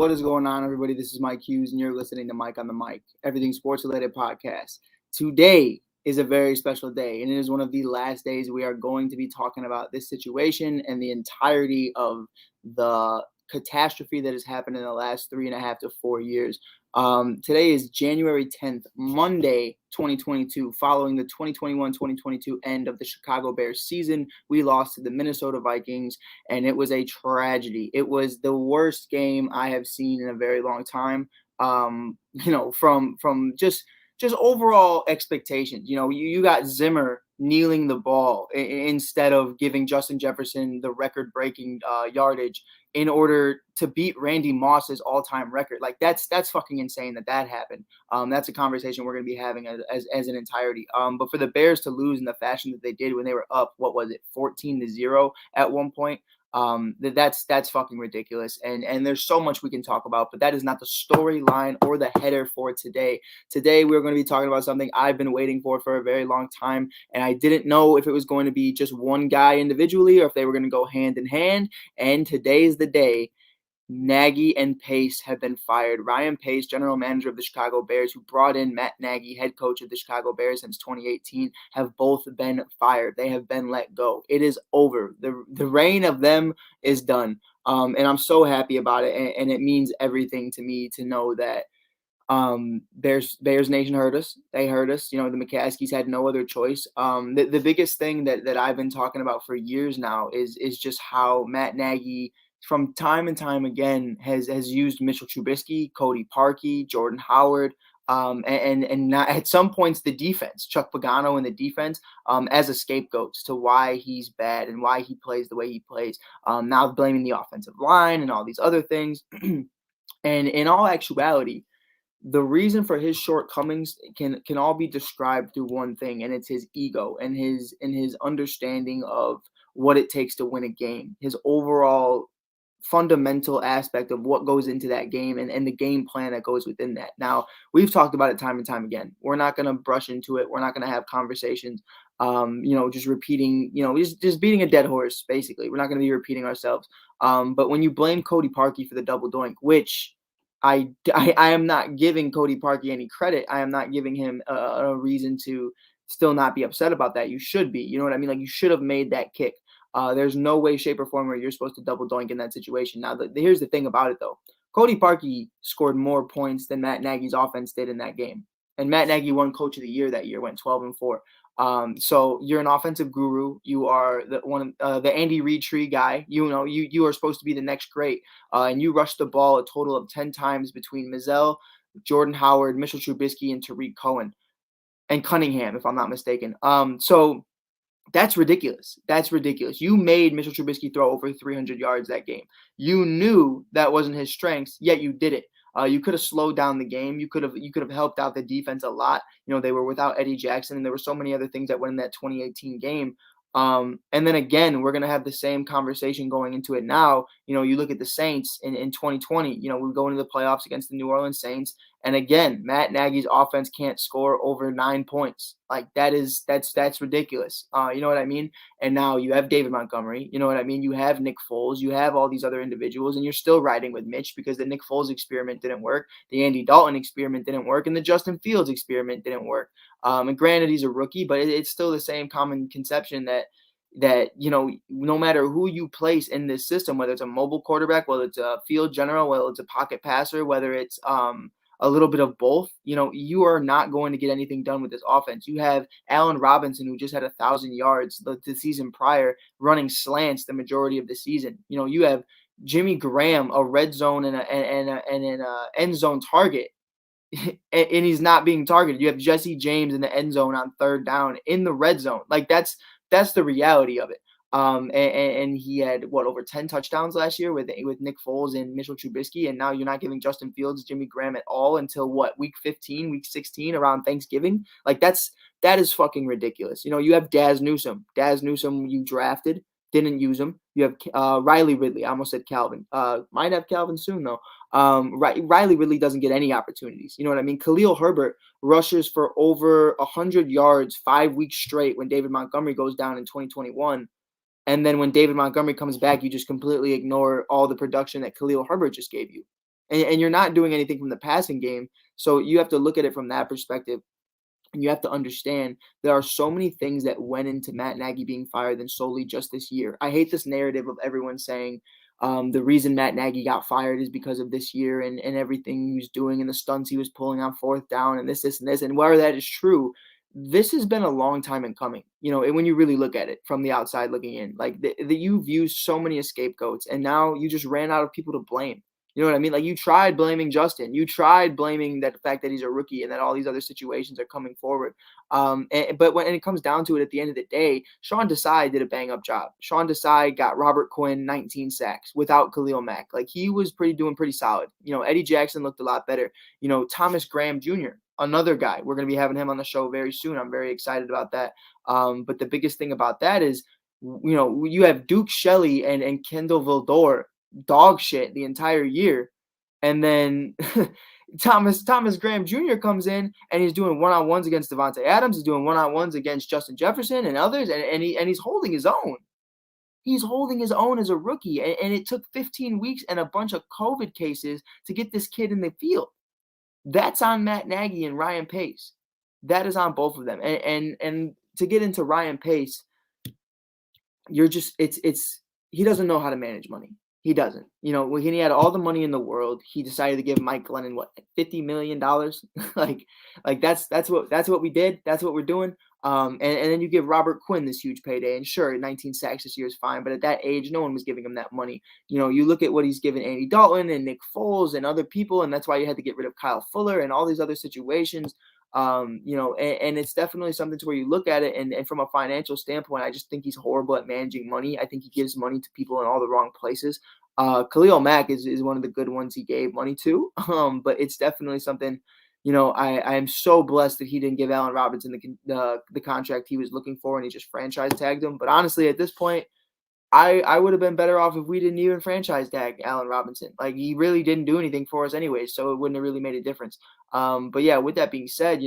What is going on, everybody? This is Mike Hughes, and you're listening to Mike on the Mic, everything sports related podcast. Today is a very special day, and it is one of the last days we are going to be talking about this situation and the entirety of the catastrophe that has happened in the last 3.5 to 4 years. Today is January 10th, Monday, 2022, following the 2021-2022 end of the Chicago Bears season. We lost to the Minnesota Vikings, and it was a tragedy. It was the worst game I have seen in a very long time. From just overall expectations. You got Zimmer kneeling the ball instead of giving Justin Jefferson the record-breaking yardage in order to beat Randy Moss's all-time record. Like that's fucking insane that happened. That's a conversation we're going to be having as an entirety. But for the Bears to lose in the fashion that they did when they were up, what was it, 14-0 at one point? That's fucking ridiculous. And there's so much we can talk about, but that is not the storyline or the header for today. Today we're going to be talking about something I've been waiting for a very long time, and I didn't know if it was going to be just one guy individually or if they were going to go hand in hand. And today is the day. Nagy and Pace have been fired. Ryan Pace, general manager of the Chicago Bears, who brought in Matt Nagy, head coach of the Chicago Bears since 2018, have both been fired. They have been let go. It is over. The reign of them is done. And I'm so happy about it. And it means everything to me to know that Bears Nation heard us. They heard us. The McCaskies had no other choice. The biggest thing that I've been talking about for years now is just how Matt Nagy, from time and time again, has used Mitchell Trubisky, Cody Parkey, Jordan Howard, and not, at some points the defense, Chuck Pagano and the defense, as a scapegoats to why he's bad and why he plays the way he plays. Now blaming the offensive line and all these other things. And in all actuality, the reason for his shortcomings can all be described through one thing, and it's his ego and his understanding of what it takes to win a game. His overall fundamental aspect of what goes into that game and the game plan that goes within that. Now, we've talked about it time and time again. We're not going to brush into it. We're not going to have conversations, just repeating, just beating a dead horse, basically. We're not going to be repeating ourselves. But when you blame Cody Parkey for the double doink, which I am not giving Cody Parkey any credit. I am not giving him a reason to still not be upset about that. You should be. You know what I mean? Like, you should have made that kick. There's no way, shape, or form where you're supposed to double doink in that situation. Now, here's the thing about it, though. Cody Parkey scored more points than Matt Nagy's offense did in that game. And Matt Nagy won Coach of the Year that year, went 12-4. So you're an offensive guru. You are the Andy Reid tree guy. You are supposed to be the next great. And you rushed the ball a total of 10 times between Mizell, Jordan Howard, Mitchell Trubisky, and Tariq Cohen, and Cunningham, if I'm not mistaken. So that's ridiculous. That's ridiculous. You made Mitchell Trubisky throw over 300 yards that game. You knew that wasn't his strengths, yet you did it. You could have slowed down the game. You could have helped out the defense a lot. They were without Eddie Jackson, and there were so many other things that went in that 2018 game. And then again, we're going to have the same conversation going into it now. You look at the Saints in 2020, we go into the playoffs against the New Orleans Saints. And again, Matt Nagy's offense can't score over 9 points. Like that's ridiculous. You know what I mean? And now you have David Montgomery. You know what I mean? You have Nick Foles. You have all these other individuals, and you're still riding with Mitch because the Nick Foles experiment didn't work. The Andy Dalton experiment didn't work, and the Justin Fields experiment didn't work. And granted, he's a rookie, but it's still the same common conception that no matter who you place in this system, whether it's a mobile quarterback, whether it's a field general, whether it's a pocket passer, whether it's a little bit of both, you are not going to get anything done with this offense. You have Allen Robinson, who just had 1,000 yards the season prior, running slants the majority of the season. You have Jimmy Graham, a red zone and an end zone target, and he's not being targeted. You have Jesse James in the end zone on third down in the red zone. Like that's the reality of it. And he had over 10 touchdowns last year with Nick Foles and Mitchell Trubisky, and now you're not giving Justin Fields, Jimmy Graham at all until week 15, week 16, around Thanksgiving. Like that is fucking ridiculous. You have Daz Newsome. Daz Newsome you drafted, didn't use him. You have Riley Ridley. I almost said Calvin. Might have Calvin soon though. Riley Ridley doesn't get any opportunities. You know what I mean? Khalil Herbert rushes for over 100 yards 5 weeks straight when David Montgomery goes down in 2021. And then when David Montgomery comes back, you just completely ignore all the production that Khalil Herbert just gave you. and you're not doing anything from the passing game. So you have to look at it from that perspective. And you have to understand there are so many things that went into Matt Nagy being fired than solely just this year. I hate this narrative of everyone saying the reason Matt Nagy got fired is because of this year and everything he was doing and the stunts he was pulling on fourth down and this, and this. And whether that is true, this has been a long time in coming. And when you really look at it from the outside looking in, like you've used so many scapegoats and now you just ran out of people to blame. You know what I mean? Like you tried blaming Justin. You tried blaming that the fact that he's a rookie and that all these other situations are coming forward. But when it comes down to it, at the end of the day, Sean Desai did a bang up job. Sean Desai got Robert Quinn 19 sacks without Khalil Mack. Like he was doing pretty solid. Eddie Jackson looked a lot better. Thomas Graham Jr., another guy. We're going to be having him on the show very soon. I'm very excited about that. But the biggest thing about that is, you have Duke Shelley and Kendall Vildor dog shit the entire year. And then Thomas Graham Jr. comes in and he's doing one-on-ones against Devontae Adams. He's doing one-on-ones against Justin Jefferson and others, and he's holding his own. He's holding his own as a rookie, and it took 15 weeks and a bunch of COVID cases to get this kid in the field. That's on Matt Nagy and Ryan Pace. That is on both of them. And to get into Ryan Pace, he doesn't know how to manage money. He doesn't. When he had all the money in the world, he decided to give Mike Glennon what, $50 million? like that's what we did. That's what we're doing. And then you give Robert Quinn this huge payday, and sure, 19 sacks this year is fine, but at that age, no one was giving him that money. You look at what he's given Andy Dalton and Nick Foles and other people, and that's why you had to get rid of Kyle Fuller and all these other situations. And it's definitely something to where you look at it, and from a financial standpoint, I just think he's horrible at managing money. I think he gives money to people in all the wrong places. Khalil Mack is one of the good ones he gave money to, but it's definitely something. I am so blessed that he didn't give Allen Robinson the contract he was looking for, and he just franchise tagged him. But honestly, at this point, I would have been better off if we didn't even franchise tag Allen Robinson. Like he really didn't do anything for us anyway, so it wouldn't have really made a difference. But yeah, with that being said,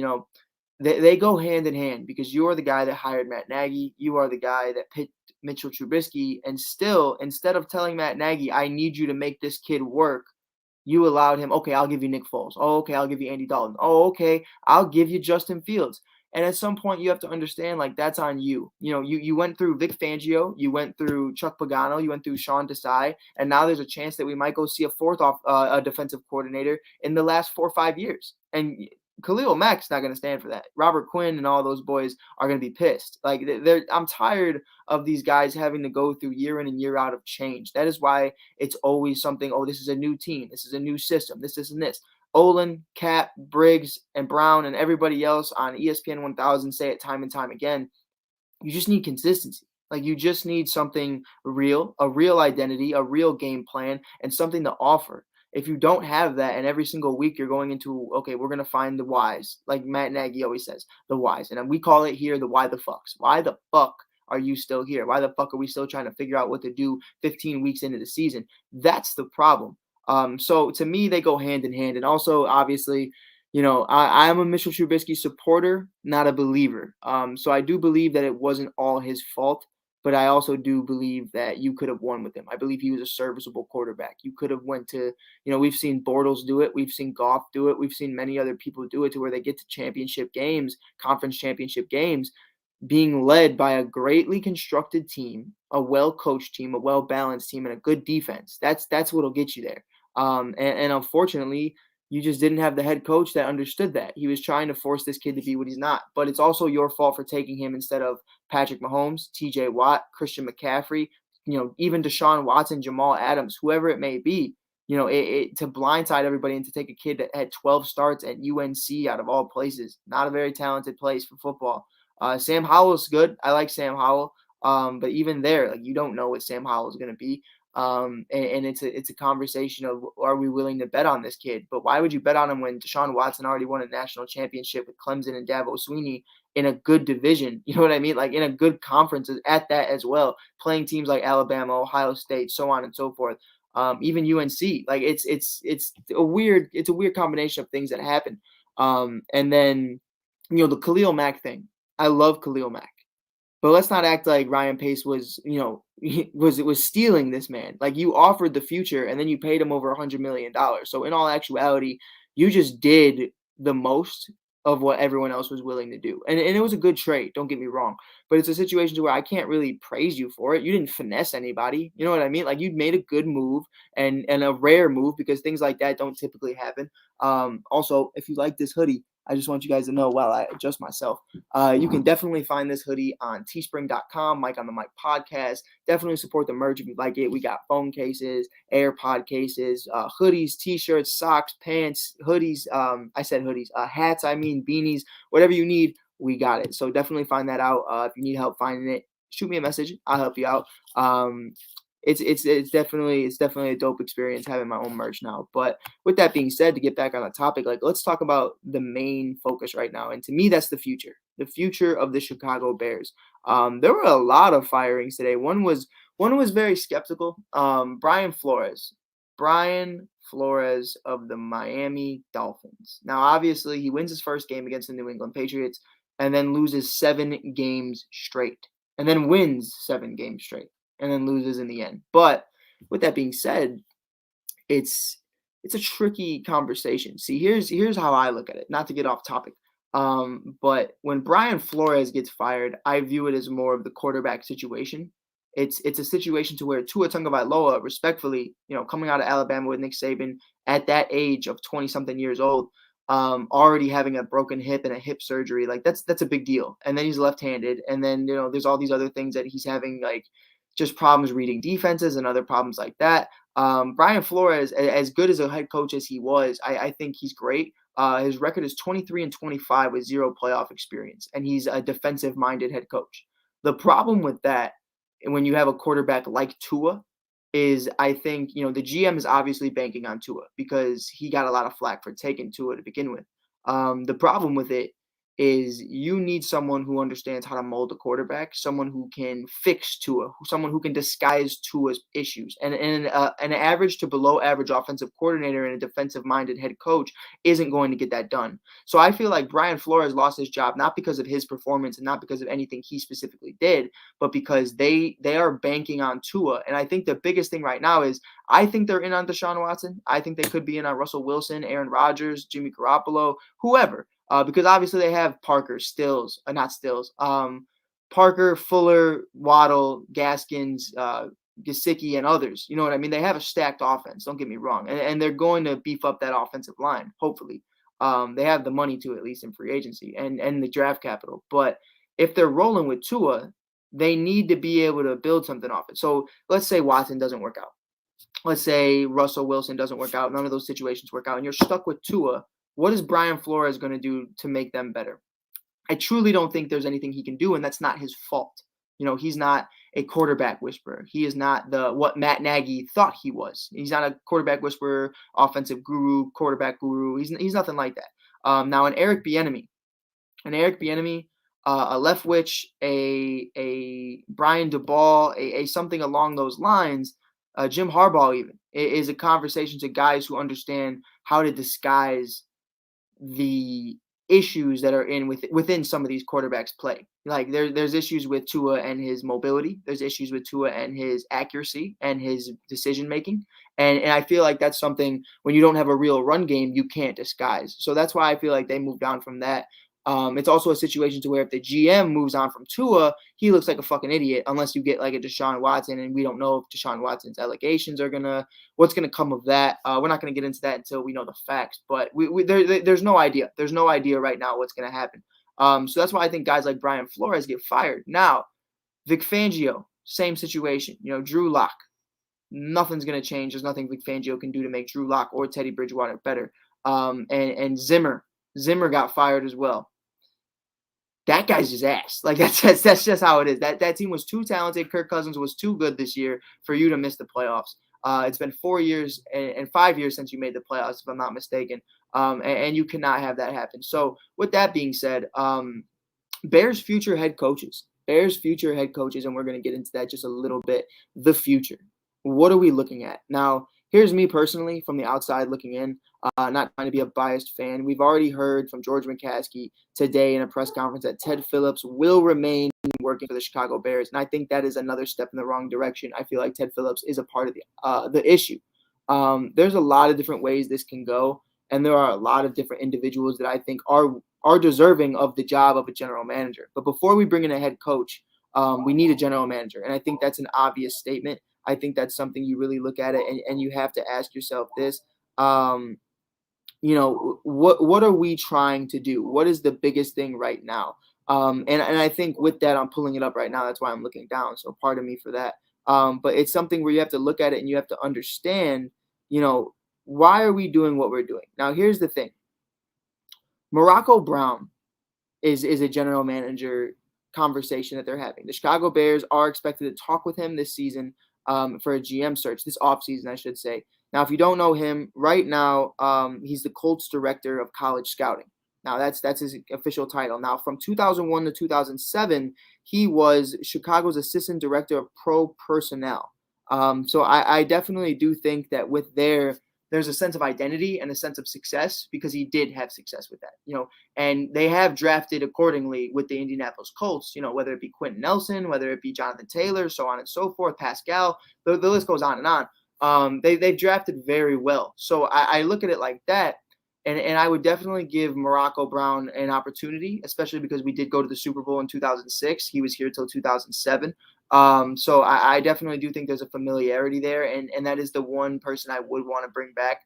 they go hand in hand because you are the guy that hired Matt Nagy. You are the guy that picked Mitchell Trubisky, and still, instead of telling Matt Nagy, I need you to make this kid work, you allowed him, okay, I'll give you Nick Foles. Oh, okay, I'll give you Andy Dalton. Oh, okay, I'll give you Justin Fields. And at some point, you have to understand, like, that's on you. You went through Vic Fangio, you went through Chuck Pagano, you went through Sean Desai, and now there's a chance that we might go see a fourth a defensive coordinator in the last 4 or 5 years. And Khalil Mack's not going to stand for that. Robert Quinn and all those boys are going to be pissed. Like, I'm tired of these guys having to go through year in and year out of change. That is why it's always something, oh, this is a new team. This is a new system. This, and this. Olin, Cap, Briggs, and Brown, and everybody else on ESPN 1000 say it time and time again. You just need consistency. Like, you just need something real, a real identity, a real game plan, and something to offer. If you don't have that, and every single week you're going into, okay, we're going to find the whys, like Matt Nagy always says, the whys. And we call it here the why the fucks. Why the fuck are you still here? Why the fuck are we still trying to figure out what to do 15 weeks into the season? That's the problem. So to me, they go hand in hand. And also, obviously, I'm a Mitchell Trubisky supporter, not a believer. So I do believe that it wasn't all his fault, but I also do believe that you could have won with him. I believe he was a serviceable quarterback. You could have went to, we've seen Bortles do it. We've seen Goff do it. We've seen many other people do it to where they get to championship games, conference championship games, being led by a greatly constructed team, a well-coached team, a well-balanced team, and a good defense. That's what'll get you there. And unfortunately, you just didn't have the head coach that understood that. He was trying to force this kid to be what he's not. But it's also your fault for taking him instead of Patrick Mahomes, TJ Watt, Christian McCaffrey, even Deshaun Watson, Jamal Adams, whoever it may be. To blindside everybody and to take a kid that had 12 starts at UNC out of all places. Not a very talented place for football. Sam Howell's good. I like Sam Howell. But even there, like, you don't know what Sam Howell is going to be. And it's a conversation of, are we willing to bet on this kid? But why would you bet on him when Deshaun Watson already won a national championship with Clemson and Dabo Swinney in a good division? You know what I mean? Like, in a good conference at that as well, playing teams like Alabama, Ohio State, so on and so forth. Even UNC. Like, it's a weird combination of things that happen. And then, the Khalil Mack thing. I love Khalil Mack. But let's not act like Ryan Pace was, was stealing this man. Like, you offered the future and then you paid him over $100 million. So in all actuality, you just did the most of what everyone else was willing to do. And it was a good trade, don't get me wrong. But it's a situation to where I can't really praise you for it. You didn't finesse anybody. You know what I mean? Like, you made a good move and a rare move, because things like that don't typically happen. Also, if you like this hoodie, I just want you guys to know while I adjust myself, you can definitely find this hoodie on teespring.com, Mike on the Mic podcast. Definitely support the merch if you like it. We got phone cases, AirPod cases, hoodies, t-shirts, socks, pants, hoodies. I said hoodies, hats, I mean beanies, whatever you need, we got it. So definitely find that out. If you need help finding it, shoot me a message. I'll help you out. It's definitely a dope experience having my own merch now. But with that being said, to get back on the topic, like, let's talk about the main focus right now. And to me, that's the future of the Chicago Bears. There were a lot of firings today. One was very skeptical. Brian Flores of the Miami Dolphins. Now, obviously, he wins his first game against the New England Patriots and then loses 7 games straight, and then wins 7 games straight, and then loses in the end. But with that being said, it's a tricky conversation. See, here's how I look at it. Not to get off topic, but when Brian Flores gets fired, I view it as more of the quarterback situation. It's a situation to where Tua Tagovailoa, respectfully, coming out of Alabama with Nick Saban at that age of 20 something years old, already having a broken hip and a hip surgery, like that's a big deal. And then he's left-handed, and then there's all these other things that he's having, like just problems reading defenses and other problems like that. Brian Flores, as good as a head coach as he was, I think he's great. His record is 23-25 with 0 playoff experience, and he's a defensive-minded head coach. The problem with that, when you have a quarterback like Tua, is I think the GM is obviously banking on Tua because he got a lot of flack for taking Tua to begin with. The problem with it is you need someone who understands how to mold a quarterback, someone who can fix Tua, someone who can disguise Tua's issues. And an average to below average offensive coordinator and a defensive-minded head coach isn't going to get that done. So I feel like Brian Flores lost his job not because of his performance and not because of anything he specifically did, but because they are banking on Tua. And I think the biggest thing right now is I think they're in on Deshaun Watson. I think they could be in on Russell Wilson, Aaron Rodgers, Jimmy Garoppolo, whoever. Because obviously they have Parker, Parker, Fuller, Waddle, Gaskins, Gesicki, and others. You know what I mean? They have a stacked offense. Don't get me wrong, and they're going to beef up that offensive line. Hopefully, they have the money to, at least in free agency and the draft capital. But if they're rolling with Tua, they need to be able to build something off it. So let's say Watson doesn't work out. Let's say Russell Wilson doesn't work out. None of those situations work out, and you're stuck with Tua. What is Brian Flores going to do to make them better? I truly don't think there's anything he can do, and that's not his fault. He's not a quarterback whisperer. He is not what Matt Nagy thought he was. He's not a quarterback whisperer, offensive guru, quarterback guru. He's nothing like that. Now, an Eric Bieniemy, a Leftwich, a Brian DeBall, a something along those lines, Jim Harbaugh even, is a conversation to guys who understand how to disguise the issues that are within some of these quarterbacks play. Like there's issues with Tua and his mobility. There's issues with Tua and his accuracy and his decision making. And I feel like that's something when you don't have a real run game, you can't disguise. So that's why I feel like they moved on from that. It's also a situation to where if the GM moves on from Tua, he looks like a fucking idiot unless you get like a Deshaun Watson, and we don't know if Deshaun Watson's allegations are what's gonna come of that. We're not gonna get into that until we know the facts, but there's no idea. There's no idea right now what's gonna happen. So that's why I think guys like Brian Flores get fired. Now, Vic Fangio, same situation. Drew Lock, nothing's gonna change. There's nothing Vic Fangio can do to make Drew Lock or Teddy Bridgewater better. And Zimmer got fired as well. That guy's just ass. Like that's just how it is. That team was too talented. Kirk Cousins was too good this year for you to miss the playoffs. It's been 4 years and 5 years since you made the playoffs, if I'm not mistaken. And you cannot have that happen. So with that being said, Bears future head coaches, and we're going to get into that just a little bit. The future. What are we looking at now? here's me personally from the outside looking in, not trying to be a biased fan. We've already heard from George McCaskey today in a press conference that Ted Phillips will remain working for the Chicago Bears, and I think that is another step in the wrong direction. I feel like Ted Phillips is a part of the issue. There's a lot of different ways this can go, and there are a lot of different individuals that I think are deserving of the job of a general manager. But before we bring in a head coach, we need a general manager, and I think that's an obvious statement. I think that's something you really look at it, and you have to ask yourself this. Um, what are we trying to do? What is the biggest thing right now? And I think with that, I'm pulling it up right now. That's why I'm looking down. So pardon me for that. But it's something where you have to look at it and you have to understand, you know, why are we doing what we're doing? Now, here's the thing. Morocco Brown is a general manager conversation that they're having. The Chicago Bears are expected to talk with him this season for a GM search, this offseason, I should say. Now, if you don't know him, right now he's the Colts director of college scouting. Now, that's his official title. Now, from 2001 to 2007, he was Chicago's assistant director of pro personnel. So I definitely do think that with there's a sense of identity and a sense of success because he did have success with that, and they have drafted accordingly with the Indianapolis Colts, whether it be Quentin Nelson, whether it be Jonathan Taylor, so on and so forth, Pascal, the list goes on and on. They've drafted very well. So I look at it like that. And I would definitely give Morocco Brown an opportunity, especially because we did go to the Super Bowl in 2006. He was here till 2007. So I definitely do think there's a familiarity there, and that is the one person I would want to bring back.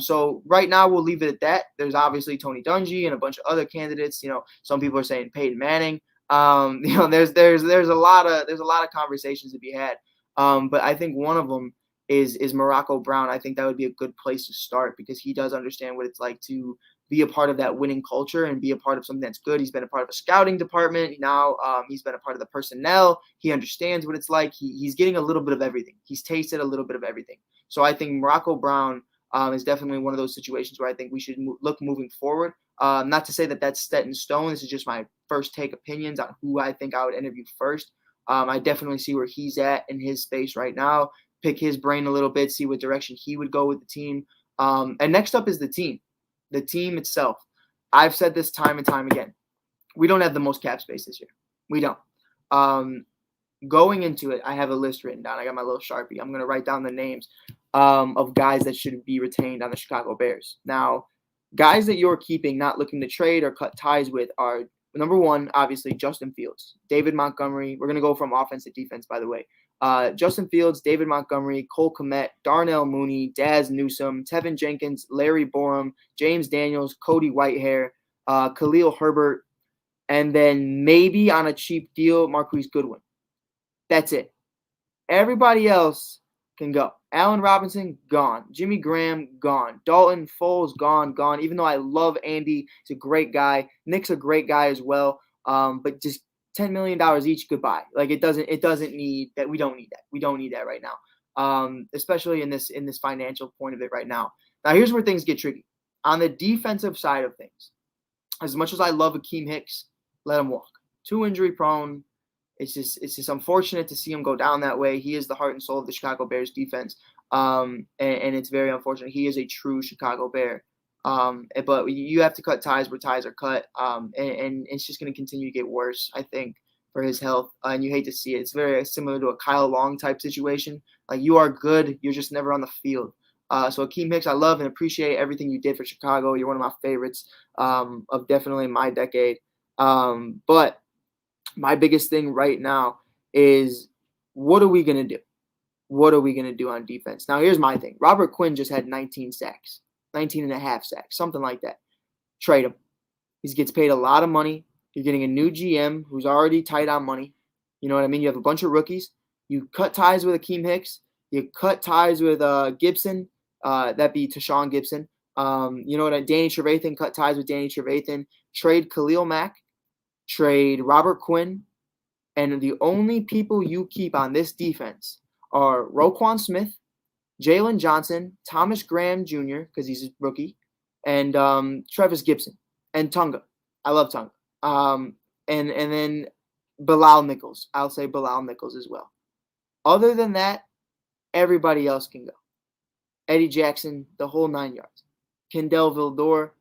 So right now we'll leave it at that. There's obviously Tony Dungy and a bunch of other candidates. Some people are saying Peyton Manning. There's a lot of conversations to be had. But I think one of them is Morocco Brown. I think that would be a good place to start because he does understand what it's like to be a part of that winning culture and be a part of something that's good. He's been a part of a scouting department. Now he's been a part of the personnel. He understands what it's like. He's getting a little bit of everything. He's tasted a little bit of everything. So I think Morocco Brown is definitely one of those situations where I think we should look moving forward. Not to say that that's set in stone. This is just my first take opinions on who I think I would interview first. I definitely see where he's at in his space right now. Pick his brain a little bit, see what direction he would go with the team. And next up is the team itself. I've said this time and time again. We don't have the most cap space this year. We don't. Going into it, I have a list written down. I got my little Sharpie. I'm going to write down the names of guys that should be retained on the Chicago Bears. Now, guys that you're keeping, not looking to trade or cut ties with are, number one, obviously, Justin Fields, David Montgomery. We're going to go from offense to defense, by the way. Justin Fields, David Montgomery, Cole Kmet, Darnell Mooney, Daz Newsome, Tevin Jenkins, Larry Borum, James Daniels, Cody Whitehair, Khalil Herbert, and then maybe on a cheap deal, Marquise Goodwin. That's it. Everybody else can go. Allen Robinson, gone. Jimmy Graham, gone. Dalton, Foles, gone. Even though I love Andy, he's a great guy. Nick's a great guy as well. But just $10 million each, goodbye. Like it doesn't need that. We don't need that. We don't need that right now. Especially in this financial point of it right now. Now here's where things get tricky. On the defensive side of things, as much as I love Akeem Hicks, let him walk. Too injury prone. It's just unfortunate to see him go down that way. He is the heart and soul of the Chicago Bears defense. And it's very unfortunate. He is a true Chicago Bear. But you have to cut ties where ties are cut. And it's just going to continue to get worse, I think, for his health. And you hate to see it. It's very similar to a Kyle Long type situation. Like you are good, you're just never on the field. So Akeem Hicks, I love and appreciate everything you did for Chicago. You're one of my favorites of definitely my decade. But my biggest thing right now is what are we going to do? What are we going to do on defense? Now, here's my thing. Robert Quinn just had 19 sacks, 19 and a half sacks, something like that. Trade him. He gets paid a lot of money. You're getting a new GM who's already tight on money. You know what I mean? You have a bunch of rookies. You cut ties with Akeem Hicks. You cut ties with Gibson. That'd be Tashawn Gibson. You know what? Danny Trevathan, cut ties with Danny Trevathan. Trade Khalil Mack. Trade Robert Quinn, and the only people you keep on this defense are Roquan Smith, Jalen Johnson, Thomas Graham Jr., because he's a rookie, and Travis Gibson, and Tunga. I love Tunga. And then Bilal Nichols. I'll say Bilal Nichols as well. Other than that, everybody else can go. Eddie Jackson, the whole 9 yards. Kendall Vildor,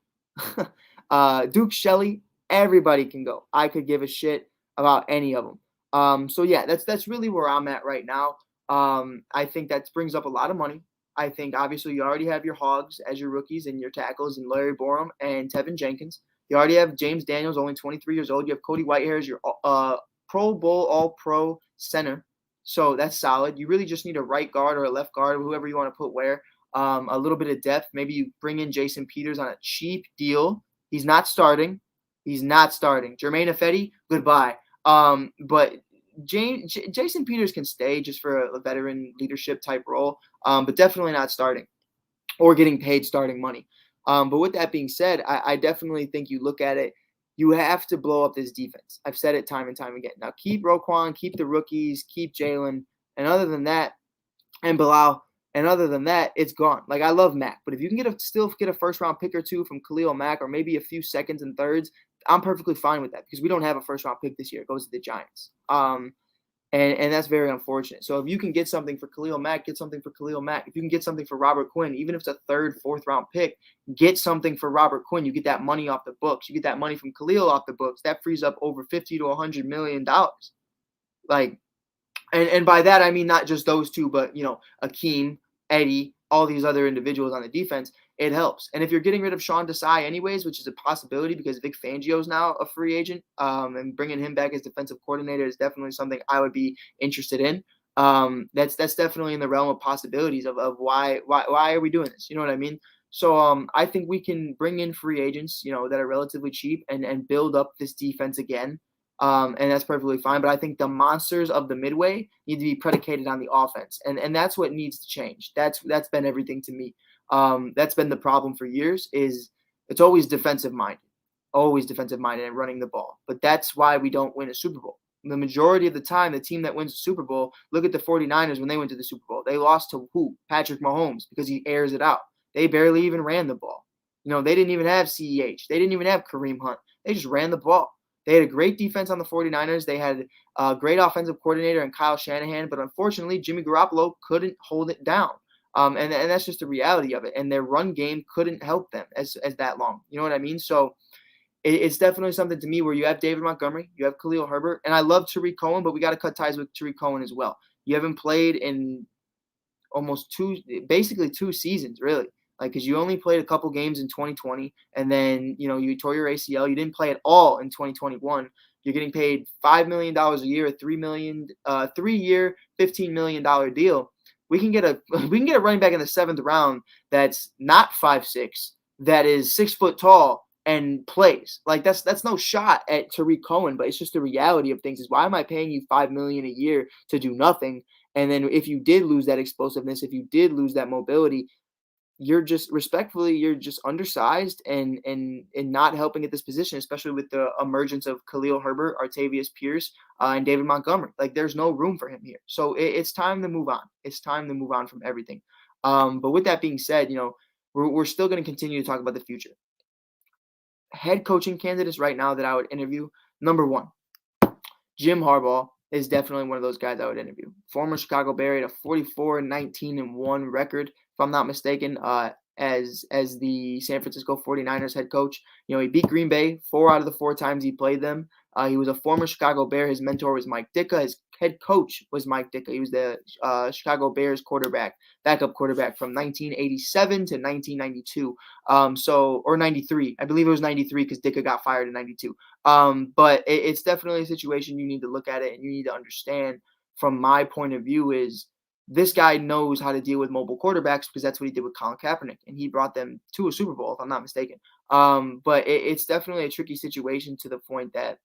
Duke Shelley, everybody can go. I could give a shit about any of them. So yeah, that's really where I'm at right now. I think that brings up a lot of money. I think obviously you already have your Hogs as your rookies and your tackles and Larry Borum and Tevin Jenkins. You already have James Daniels, only 23 years old. You have Cody Whitehair as your Pro Bowl All-Pro center. So that's solid. You really just need a right guard or a left guard, whoever you want to put where. A little bit of depth. Maybe you bring in Jason Peters on a cheap deal. He's not starting. He's not starting. Jermaine Ifedi, goodbye. But Jason Peters can stay just for a veteran leadership type role, but definitely not starting or getting paid starting money. But with that being said, I definitely think you look at it, you have to blow up this defense. I've said it time and time again. Now keep Roquan, keep the rookies, keep Jalen, and other than that, and Bilal, and other than that, it's gone. Like I love Mac, but if you can still get a first round pick or two from Khalil Mack, or maybe a few seconds and thirds, I'm perfectly fine with that because we don't have a first round pick this year. It goes to the Giants. And that's very unfortunate. So if you can get something for Khalil Mack, get something for Khalil Mack. If you can get something for Robert Quinn, even if it's a third, fourth round pick, get something for Robert Quinn. You get that money off the books. You get that money from Khalil off the books. That frees up over $50 to $100 million. Like, and by that I mean not just those two, but Akeem, Eddie, all these other individuals on the defense. It helps. And if you're getting rid of Sean Desai anyways, which is a possibility because Vic Fangio is now a free agent, and bringing him back as defensive coordinator is definitely something I would be interested in. That's definitely in the realm of possibilities of why are we doing this? You know what I mean? So I think we can bring in free agents, that are relatively cheap and build up this defense again. And that's perfectly fine. But I think the monsters of the midway need to be predicated on the offense. And that's what needs to change. That's been everything to me. That's been the problem for years is it's always defensive minded and running the ball. But that's why we don't win a Super Bowl. The majority of the time, the team that wins the Super Bowl, look at the 49ers when they went to the Super Bowl. They lost to who? Patrick Mahomes because he airs it out. They barely even ran the ball. They didn't even have CEH. They didn't even have Kareem Hunt. They just ran the ball. They had a great defense on the 49ers. They had a great offensive coordinator in Kyle Shanahan, but unfortunately, Jimmy Garoppolo couldn't hold it down. And that's just the reality of it. And their run game couldn't help them as that long. You know what I mean? So it's definitely something to me where you have David Montgomery, you have Khalil Herbert, and I love Tariq Cohen, but we got to cut ties with Tariq Cohen as well. You haven't played in almost basically 2 seasons, really. Like, because you only played a couple games in 2020, and then, you tore your ACL. You didn't play at all in 2021. You're getting paid $5 million a year, a 3-year, $15 million deal. We can get a running back in the 7th round that's not 5'6", that is 6 foot tall and plays. Like that's no shot at Tariq Cohen, but it's just the reality of things. Is why am I paying you $5 million a year to do nothing? And then if you did lose that explosiveness, if you did lose that mobility, you're just undersized and not helping at this position, especially with the emergence of Khalil Herbert, Artavius Pierce, and David Montgomery. Like there's no room for him here. So it's time to move on. It's time to move on from everything. But with that being said, we're still going to continue to talk about the future. Head coaching candidates right now that I would interview. Number 1, Jim Harbaugh is definitely one of those guys I would interview. Former Chicago Bear, a 44-19-1 record, if I'm not mistaken, as the San Francisco 49ers head coach. He beat Green Bay 4 out of the 4 times he played them. He was a former Chicago Bear. His mentor was Mike Ditka. His head coach was Mike Ditka. He was the Chicago Bears backup quarterback from 1987 to 1992. Or 93. I believe it was 93 because Ditka got fired in 92. But it's definitely a situation you need to look at it and you need to understand. From my point of view, is this guy knows how to deal with mobile quarterbacks because that's what he did with Colin Kaepernick, and he brought them to a Super Bowl, if I'm not mistaken. But it's definitely a tricky situation to the point that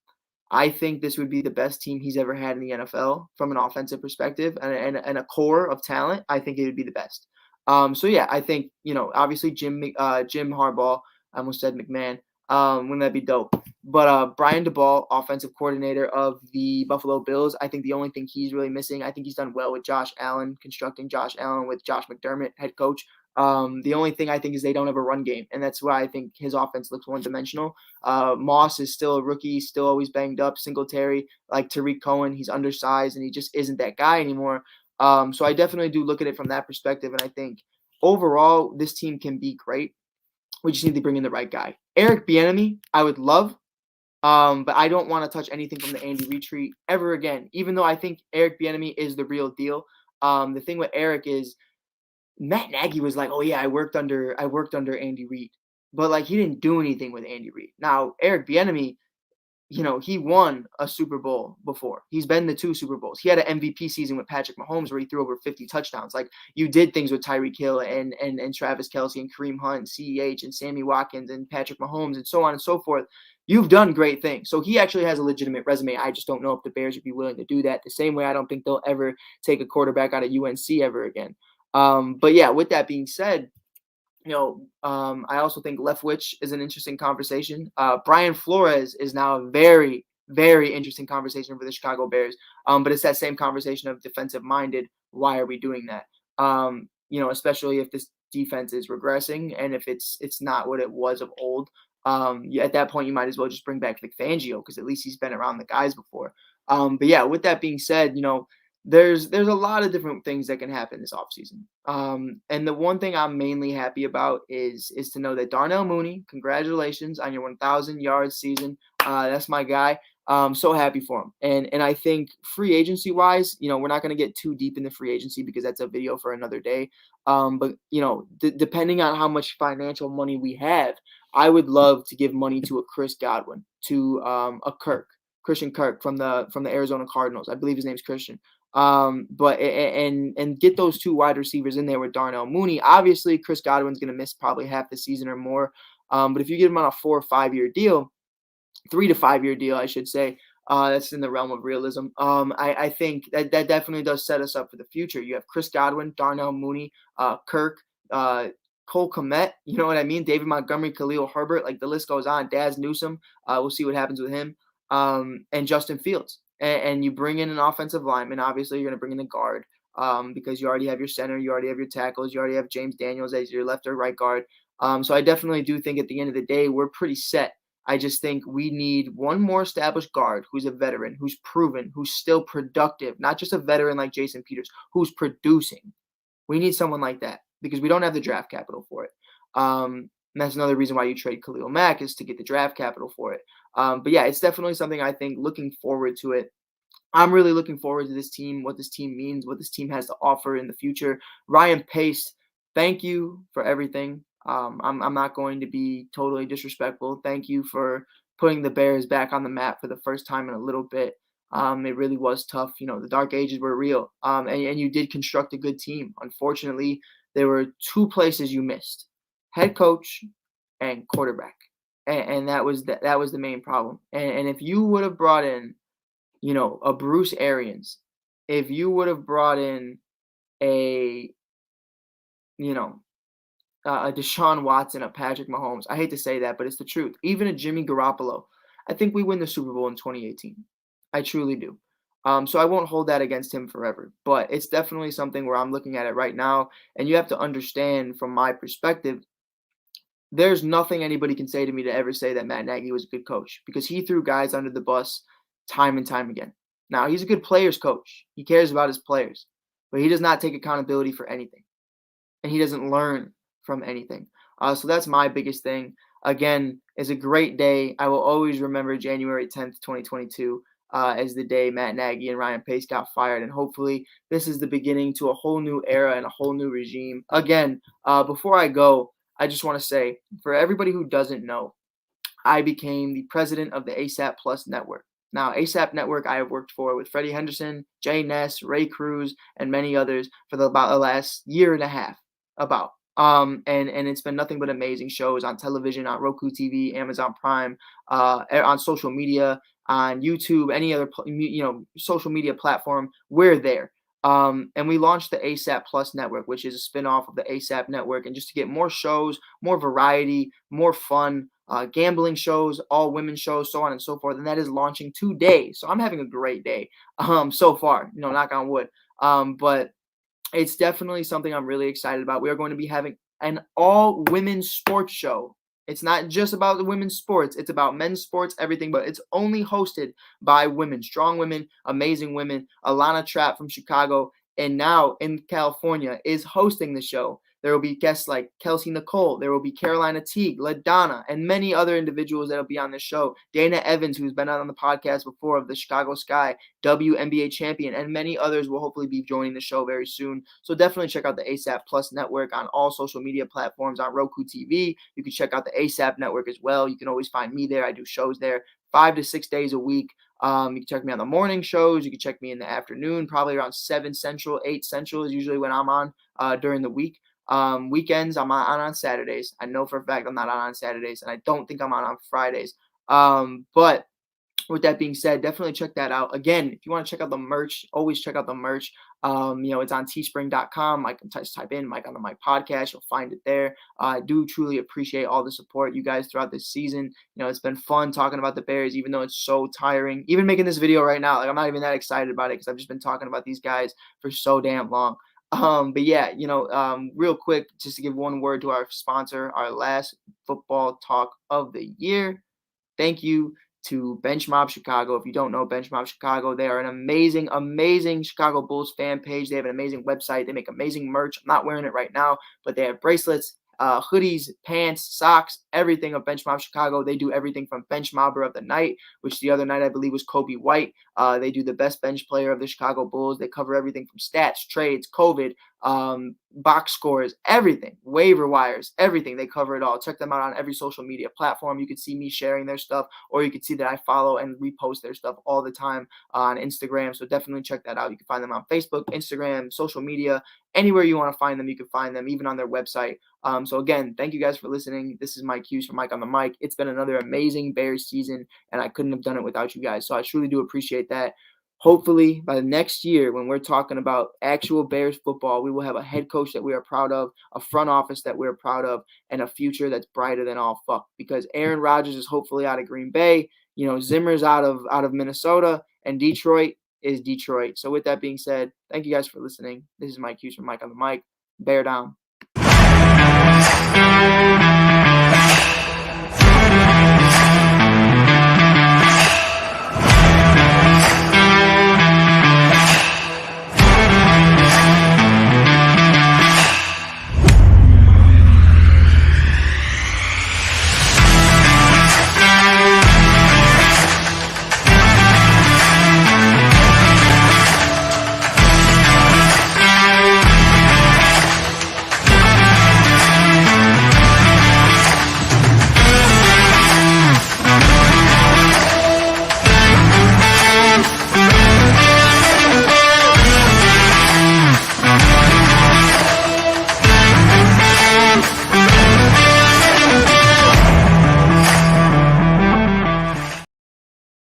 I think this would be the best team he's ever had in the NFL from an offensive perspective and a core of talent. I think it would be the best. So yeah, I think, obviously Jim Harbaugh, I almost said McMahon. Wouldn't that be dope? But Brian DeBall, offensive coordinator of the Buffalo Bills, I think the only thing he's really missing, I think he's done well with Josh Allen, constructing Josh Allen with Josh McDermott, head coach. The only thing I think is they don't have a run game, and that's why I think his offense looks one-dimensional. Moss is still a rookie, still always banged up. Singletary, like Tariq Cohen, he's undersized, and he just isn't that guy anymore. So I definitely do look at it from that perspective, and I think overall, this team can be great. We just need to bring in the right guy. Eric Bieniemy, I would love, but I don't want to touch anything from the Andy Reid tree ever again. Even though I think Eric Bieniemy is the real deal. The thing with Eric is Matt Nagy was like, "Oh yeah, I worked under Andy Reid," but like he didn't do anything with Andy Reid. Now Eric Bieniemy, he won a Super Bowl before. He's been to 2 Super Bowls. He had an MVP season with Patrick Mahomes where he threw over 50 touchdowns. Like you did things with Tyreek Hill and Travis Kelce and Kareem Hunt and CEH and Sammy Watkins and Patrick Mahomes and so on and so forth. You've done great things. So he actually has a legitimate resume. I just don't know if the Bears would be willing to do that. The same way I don't think they'll ever take a quarterback out of UNC ever again. But yeah, with that being said, I also think Leftwich is an interesting conversation. Brian Flores is now a very, very interesting conversation for the Chicago Bears. But it's that same conversation of defensive minded. Why are we doing that? Especially if this defense is regressing and if it's not what it was of old. At that point, you might as well just bring back Vic Fangio because at least he's been around the guys before. But yeah, with that being said, there's a lot of different things that can happen this offseason. And the one thing I'm mainly happy about is to know that Darnell Mooney, congratulations on your 1,000 yards season. That's my guy. So happy for him. And I think free agency wise, we're not going to get too deep in the free agency because that's a video for another day. But depending on how much financial money we have, I would love to give money to a Chris Godwin, to a Christian Kirk from the Arizona Cardinals. I believe his name's Christian. But and get those 2 wide receivers in there with Darnell Mooney. Obviously, Chris Godwin's going to miss probably half the season or more. But if you get him on a 4 or 5 year deal, 3 to 5 year deal, I should say, that's in the realm of realism. I think that definitely does set us up for the future. You have Chris Godwin, Darnell Mooney, Kirk, Cole Kmet, you know what I mean? David Montgomery, Khalil Herbert, like the list goes on. Daz Newsome, we'll see what happens with him. And Justin Fields. And you bring in an offensive lineman. Obviously, you're going to bring in a guard because you already have your center, you already have your tackles, you already have James Daniels as your left or right guard. So I definitely do think at the end of the day, we're pretty set. I just think we need one more established guard who's a veteran, who's proven, who's still productive, not just a veteran like Jason Peters, who's producing. We need someone like that because we don't have the draft capital for it. And that's another reason why you trade Khalil Mack is to get the draft capital for it. But yeah, it's definitely something I think looking forward to it. I'm really looking forward to this team, what this team means, what this team has to offer in the future. Ryan Pace, thank you for everything. I'm not going to be totally disrespectful. Thank you for putting the Bears back on the map for the first time in a little bit. It really was tough. The dark ages were real. And you did construct a good team. Unfortunately, there were 2 places you missed: head coach and quarterback. And that was the main problem. And if you would have brought in, a Bruce Arians, if you would have brought in a, a Deshaun Watson, a Patrick Mahomes, I hate to say that, but it's the truth. Even a Jimmy Garoppolo, I think we win the Super Bowl in 2018. I truly do. So I won't hold that against him forever, but it's definitely something where I'm looking at it right now. And you have to understand from my perspective, there's nothing anybody can say to me to ever say that Matt Nagy was a good coach because he threw guys under the bus time and time again. Now, he's a good players coach. He cares about his players, but he does not take accountability for anything, and he doesn't learn from anything. So that's my biggest thing. Again, it's a great day. I will always remember January 10th, 2022 as the day Matt Nagy and Ryan Pace got fired, and hopefully this is the beginning to a whole new era and a whole new regime. Again, before I go, I just want to say, for everybody who doesn't know, I became the president of the ASAP Plus network. Now, ASAP Network I have worked for with Freddie Henderson, Jay Ness, Ray Cruz, and many others for about the last year and a half. And it's been nothing but amazing shows on television, on Roku TV, Amazon Prime, on social media, on YouTube, any other social media platform. We're there. And we launched the ASAP Plus network, which is a spinoff of the ASAP network. And just to get more shows, more variety, more fun, gambling shows, all women shows, so on and so forth. And that is launching today. So I'm having a great day so far, knock on wood. But it's definitely something I'm really excited about. We are going to be having an all women's sports show. It's not just about the women's sports. It's about men's sports, everything, but it's only hosted by women, strong women, amazing women. Alana Trapp from Chicago and now in California is hosting the show. There will be guests like Kelsey Nicole. There will be Carolina Teague, LaDonna, and many other individuals that will be on the show. Dana Evans, who's been on the podcast before, of the Chicago Sky, WNBA champion, and many others will hopefully be joining the show very soon. So definitely check out the ASAP Plus network on all social media platforms on Roku TV. You can check out the ASAP network as well. You can always find me there. I do shows there 5 to 6 days a week. You can check me on the morning shows. You can check me in the afternoon, probably around 7 Central, 8 Central is usually when I'm on during the week. Weekends, I'm on Saturdays. I know for a fact I'm not on Saturdays, and I don't think I'm on Fridays. But with that being said, definitely check that out. Again, if you want to check out the merch, always check out the merch. It's on teespring.com. I can just type in Mike on the Mic podcast. You'll find it there. I do truly appreciate all the support you guys throughout this season. It's been fun talking about the Bears, even though it's so tiring. Even making this video right now, like, I'm not even that excited about it because I've just been talking about these guys for so damn long. But yeah, real quick, just to give one word to our sponsor, our last football talk of the year. Thank you to Bench Mob Chicago. If you don't know Bench Mob Chicago, they are an amazing, amazing Chicago Bulls fan page. They have an amazing website. They make amazing merch. I'm not wearing it right now, but they have bracelets, hoodies, pants, socks, everything of Bench Mob Chicago. They do everything from Bench Mobber of the Night, which the other night I believe was Kobe White. They do the best bench player of the Chicago Bulls. They cover everything from stats, trades, COVID, box scores, everything, waiver wires, everything. They cover it all. Check them out on every social media platform. You can see me sharing their stuff, or you can see that I follow and repost their stuff all the time on Instagram. So definitely check that out. You can find them on Facebook, Instagram, social media, anywhere you want to find them, you can find them, even on their website. So again, thank you guys for listening. This is Mike Hughes from Mike on the Mic. It's been another amazing Bears season, and I couldn't have done it without you guys. So I truly do appreciate that. Hopefully, by the next year, when we're talking about actual Bears football, we will have a head coach that we are proud of, a front office that we're proud of, and a future that's brighter than all fuck. Because Aaron Rodgers is hopefully out of Green Bay, Zimmer's out of Minnesota, and Detroit is Detroit. So with that being said, thank you guys for listening. This is Mike Hughes from Mike on the Mic. Bear down.